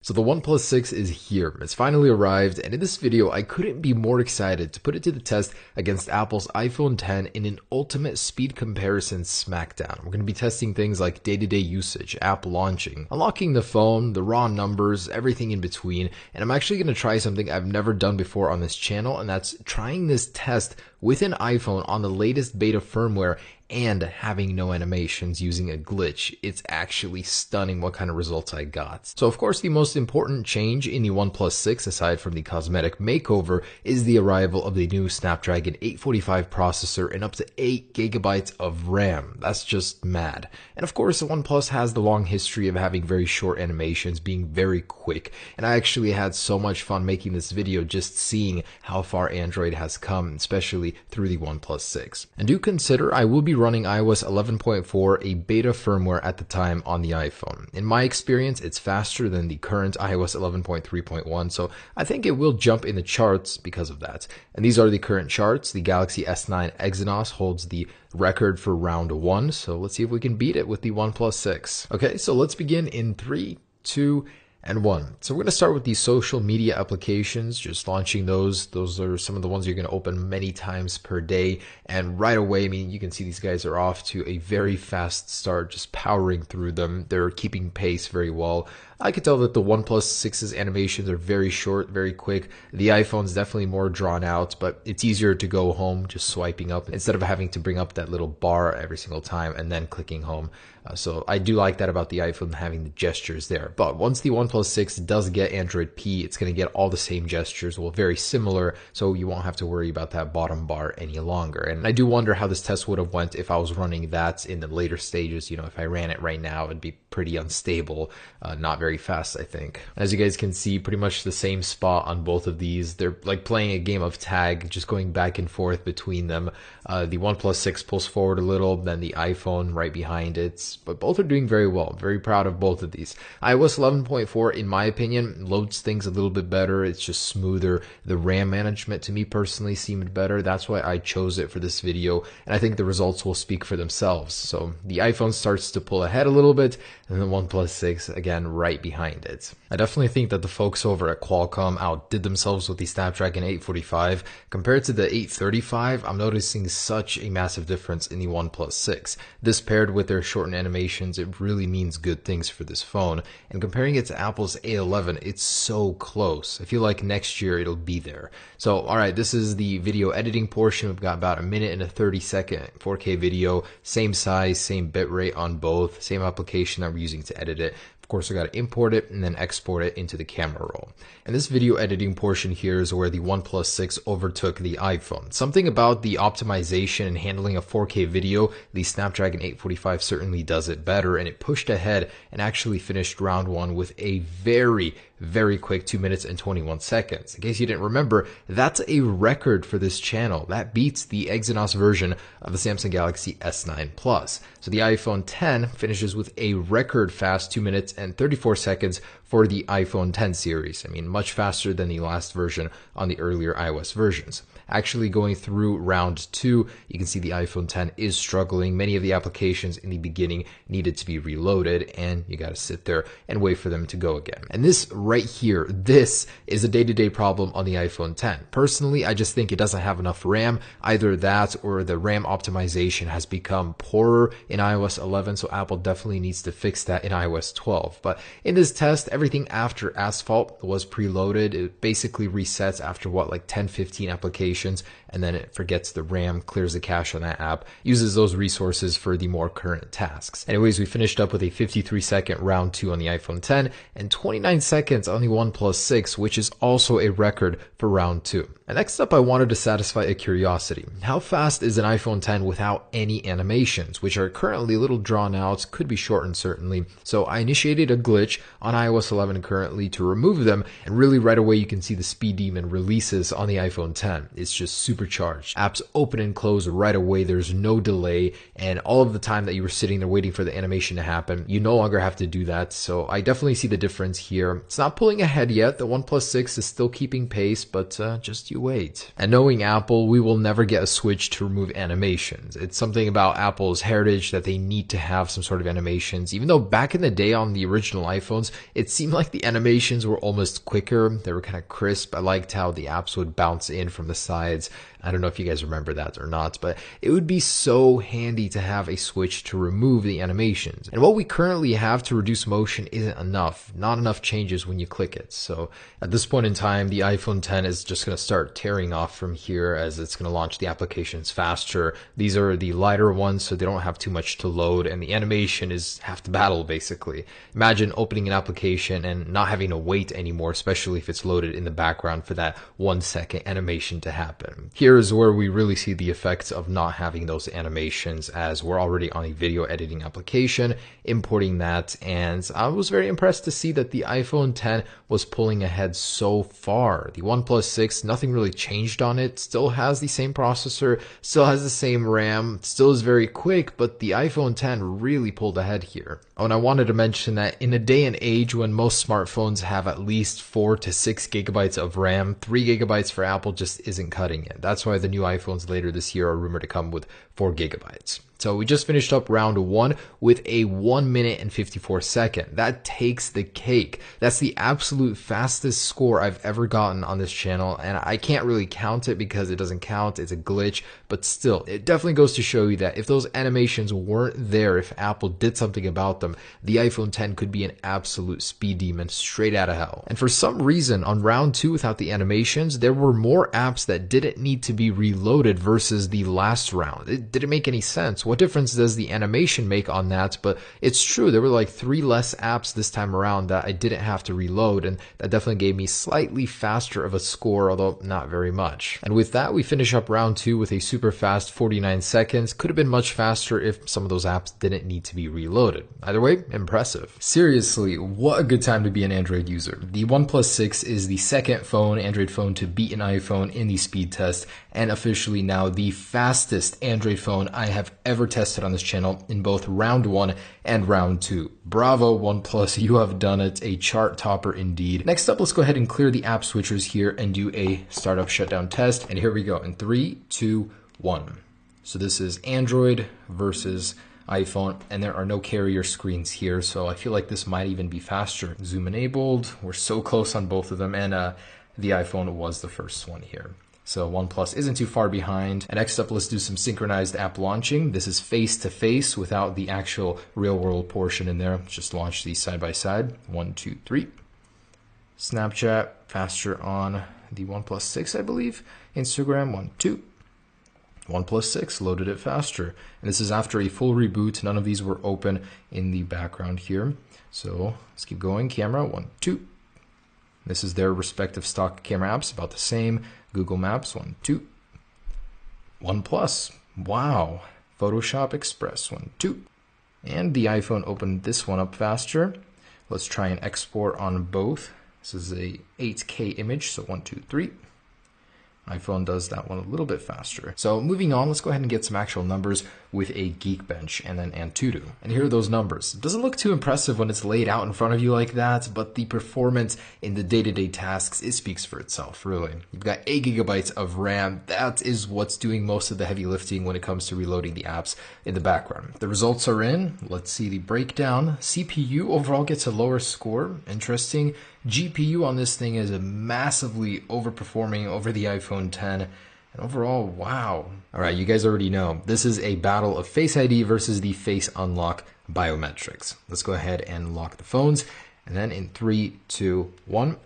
So the OnePlus 6 is here. It's finally arrived, and in this video, I couldn't be more excited to put it to the test against Apple's iPhone X in an ultimate speed comparison smackdown. We're going to be testing things like day-to-day usage, app launching, unlocking the phone, the raw numbers, everything in between, and I'm actually going to try something I've never done before on this channel, and that's trying this test with an iPhone on the latest beta firmware and having no animations using a glitch. It's actually stunning what kind of results I got. So of course the most important change in the OnePlus 6 aside from the cosmetic makeover is the arrival of the new Snapdragon 845 processor and up to 8 gigabytes of RAM. That's just mad. And of course the OnePlus has the long history of having very short animations, being very quick, and I actually had so much fun making this video just seeing how far Android has come, especially through the OnePlus 6. And do consider I will be running iOS 11.4, a beta firmware at the time on the iPhone. In my experience, it's faster than the current iOS 11.3.1, so I think it will jump in the charts because of that. And these are the current charts. The Galaxy S9 Exynos holds the record for round 1, so let's see if we can beat it with the OnePlus 6. Okay, so let's begin in 3, 2, and 1. So we're going to start with these social media applications, just launching those. Those are some of the ones you're going to open many times per day. And right away, I mean, you can see these guys are off to a very fast start, just powering through them. They're keeping pace very well. I could tell that the OnePlus 6's animations are very short, very quick. The iPhone's definitely more drawn out, but it's easier to go home just swiping up instead of having to bring up that little bar every single time and then clicking home. So I do like that about the iPhone, having the gestures there. But once the OnePlus 6 does get Android P, it's going to get all the same gestures, well, very similar, so you won't have to worry about that bottom bar any longer. And I do wonder how this test would have went if I was running that in the later stages. You know, if I ran it right now, it'd be pretty unstable, not very fast, I think. As you guys can see, pretty much the same spot on both of these. They're like playing a game of tag, just going back and forth between them. The OnePlus 6 pulls forward a little, then the iPhone right behind it. But both are doing very well. I'm very proud of both of these. iOS 11.4, in my opinion, loads things a little bit better. It's just smoother. The RAM management to me personally seemed better. That's why I chose it for this video, and I think the results will speak for themselves. So the iPhone starts to pull ahead a little bit, and the OnePlus 6 again right behind it. I definitely think that the folks over at Qualcomm outdid themselves with the Snapdragon 845. Compared to the 835, I'm noticing such a massive difference in the OnePlus 6. This paired with their shortened animations, it really means good things for this phone. And comparing it to Apple's A11, it's so close. I feel like next year it'll be there. So, alright, this is the video editing portion. We've got about a minute and a 30-second 4K video. Same size, same bitrate on both, same application that we're using to edit it. Of course, I got to import it and then export it into the camera roll. And this video editing portion here is where the OnePlus 6 overtook the iPhone. Something about the optimization and handling a 4K video, the Snapdragon 845 certainly does it better, and it pushed ahead and actually finished round 1 with a very quick 2 minutes and 21 seconds. In case you didn't remember, that's a record for this channel. That beats the Exynos version of the Samsung Galaxy S9 Plus. So the iPhone X finishes with a record fast 2 minutes and 34 seconds for the iPhone X series. I mean, much faster than the last version on the earlier iOS versions. Actually going through round 2, you can see the iPhone X is struggling. Many of the applications in the beginning needed to be reloaded, and you got to sit there and wait for them to go again. And this right here, this is a day-to-day problem on the iPhone X. Personally, I just think it doesn't have enough RAM. Either that or the RAM optimization has become poorer in iOS 11, so Apple definitely needs to fix that in iOS 12. But in this test, everything after Asphalt was preloaded. It basically resets after like 10-15 applications, and then it forgets the RAM, clears the cache on that app, uses those resources for the more current tasks. Anyways, we finished up with a 53-second round 2 on the iPhone X and 29 seconds on the OnePlus 6, which is also a record for round 2. And next up, I wanted to satisfy a curiosity. How fast is an iPhone X without any animations, which are currently a little drawn out, could be shortened certainly. So I initiated a glitch on iOS 11 currently to remove them, and really right away you can see the speed demon releases on the iPhone X. It's just supercharged. Apps open and close right away, there's no delay, and all of the time that you were sitting there waiting for the animation to happen, you no longer have to do that. So I definitely see the difference here. It's not pulling ahead yet. The OnePlus 6 is still keeping pace, but just you wait. And knowing Apple, we will never get a switch to remove animations. It's something about Apple's heritage that they need to have some sort of animations, even though back in the day on the original iPhones, it seemed like the animations were almost quicker. They were kind of crisp. I liked how the apps would bounce in from the sides. I don't know if you guys remember that or not, but it would be so handy to have a switch to remove the animations. And what we currently have to reduce motion isn't enough. Not enough changes when you click it. So at this point in time, the iPhone X is just going to start tearing off from here as it's going to launch the applications faster. These are the lighter ones, so they don't have too much to load, and the animation is half the battle, basically. Imagine opening an application and not having to wait anymore, especially if it's loaded in the background for that 1 second animation to happen. Here is where we really see the effects of not having those animations, as we're already on a video editing application, importing that, and I was very impressed to see that the iPhone X was pulling ahead so far. The OnePlus 6, nothing really changed on it, still has the same processor, still has the same RAM, still is very quick, but the iPhone X really pulled ahead here. Oh, and I wanted to mention that in a day and age when most smartphones have at least 4 to 6 gigabytes of RAM, 3 gigabytes for Apple just isn't cutting it. That's why the new iPhones later this year are rumored to come with 4 gigabytes. So we just finished up round 1 with a 1 minute and 54 second. That takes the cake. That's the absolute fastest score I've ever gotten on this channel, and I can't really count it because it doesn't count. It's a glitch, but still, it definitely goes to show you that if those animations weren't there, if Apple did something about them, the iPhone X could be an absolute speed demon straight out of hell. And for some reason, on round 2 without the animations, there were more apps that didn't need to be reloaded versus the last round. It didn't make any sense. What difference does the animation make on that? But it's true, there were like 3 less apps this time around that I didn't have to reload, and that definitely gave me slightly faster of a score, although not very much. And with that, we finish up round 2 with a super fast 49 seconds. Could have been much faster if some of those apps didn't need to be reloaded. Either way, impressive. Seriously, what a good time to be an Android user. The OnePlus 6 is the second Android phone to beat an iPhone in the speed test, and officially now the fastest Android phone I have ever tested on this channel in both round 1 and round 2. Bravo, OnePlus, you have done it. A chart topper indeed. Next up, let's go ahead and clear the app switchers here and do a startup shutdown test. And here we go in 3, 2, 1. So this is Android versus iPhone, and there are no carrier screens here, so I feel like this might even be faster. Zoom enabled, we're so close on both of them, and the iPhone was the first one here. So OnePlus isn't too far behind. And next up, let's do some synchronized app launching. This is face-to-face without the actual real-world portion in there. Let's just launch these side by side. 1, 2, 3. Snapchat, faster on the OnePlus 6, I believe. Instagram, 1, 2. OnePlus 6 loaded it faster. And this is after a full reboot. None of these were open in the background here. So let's keep going. Camera, 1, 2. This is their respective stock camera apps, about the same. Google Maps, 1, 2. OnePlus, wow. Photoshop Express, 1, 2. And the iPhone opened this one up faster. Let's try and export on both. This is a 8K image, so 1, 2, 3. iPhone does that one a little bit faster. So moving on, let's go ahead and get some actual numbers with a Geekbench and then Antutu. And here are those numbers. It doesn't look too impressive when it's laid out in front of you like that, but the performance in the day-to-day tasks, it speaks for itself, really. You've got 8 gigabytes of RAM. That is what's doing most of the heavy lifting when it comes to reloading the apps in the background. The results are in. Let's see the breakdown. CPU overall gets a lower score. Interesting. GPU on this thing is massively overperforming over the iPhone X. And overall, wow. All right, you guys already know. This is a battle of Face ID versus the Face Unlock biometrics. Let's go ahead and lock the phones. And then in 3, 2, 1.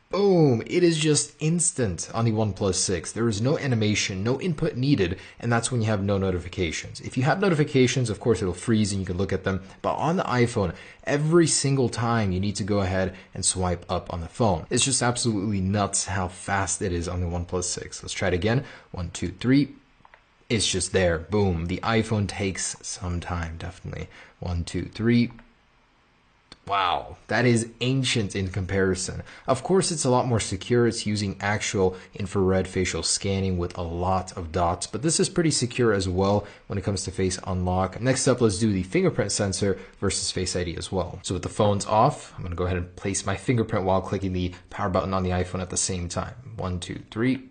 Boom! It is just instant on the OnePlus 6. There is no animation, no input needed, and that's when you have no notifications. If you have notifications, of course, it'll freeze and you can look at them. But on the iPhone, every single time you need to go ahead and swipe up on the phone. It's just absolutely nuts how fast it is on the OnePlus 6. Let's try it again. 1, 2, 3. It's just there. Boom. The iPhone takes some time, definitely. 1, 2, 3. Wow, that is ancient in comparison. Of course, it's a lot more secure. It's using actual infrared facial scanning with a lot of dots, but this is pretty secure as well when it comes to Face Unlock. Next up, let's do the fingerprint sensor versus Face ID as well. So with the phones off, I'm gonna go ahead and place my fingerprint while clicking the power button on the iPhone at the same time. 1, 2, 3.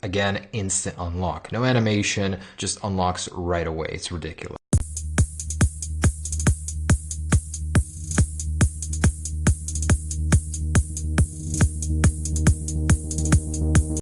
Again, instant unlock. No animation, just unlocks right away. It's ridiculous.